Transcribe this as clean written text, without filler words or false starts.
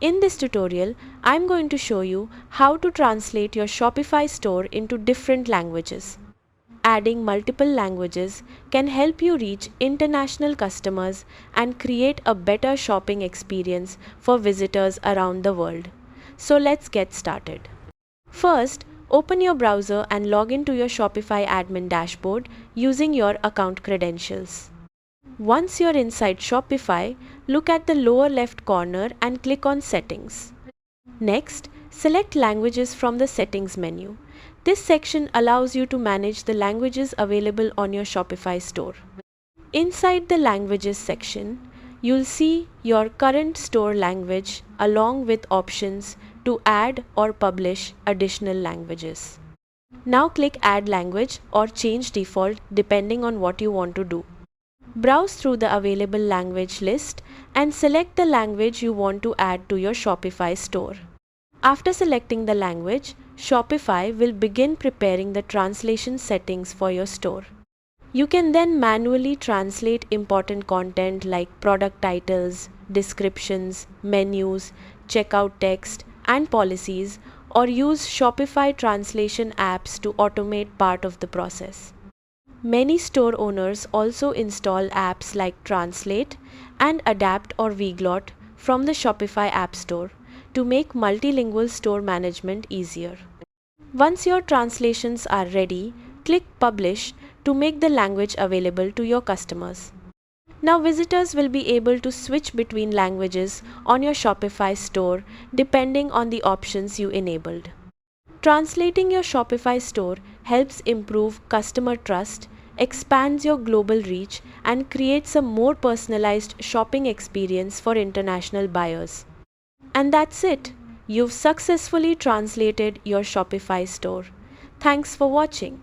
In this tutorial, I'm going to show you how to translate your Shopify store into different languages. Adding multiple languages can help you reach international customers and create a better shopping experience for visitors around the world. So let's get started. First, open your browser and log into your Shopify admin dashboard using your account credentials. Once you're inside Shopify, look at the lower left corner and click on Settings. Next, select Languages from the Settings menu. This section allows you to manage the languages available on your Shopify store. Inside the Languages section, you'll see your current store language along with options to add or publish additional languages. Now click Add Language or Change Default depending on what you want to do. Browse through the available language list and select the language you want to add to your Shopify store. After selecting the language, Shopify will begin preparing the translation settings for your store. You can then manually translate important content like product titles, descriptions, menus, checkout text, and policies, or use Shopify translation apps to automate part of the process. Many store owners also install apps like Translate and Adapt or Weglot from the Shopify App Store to make multilingual store management easier. Once your translations are ready, click Publish to make the language available to your customers. Now visitors will be able to switch between languages on your Shopify store depending on the options you enabled. Translating your Shopify store helps improve customer trust, expands your global reach, and creates a more personalized shopping experience for international buyers. And that's it. You've successfully translated your Shopify store. Thanks for watching.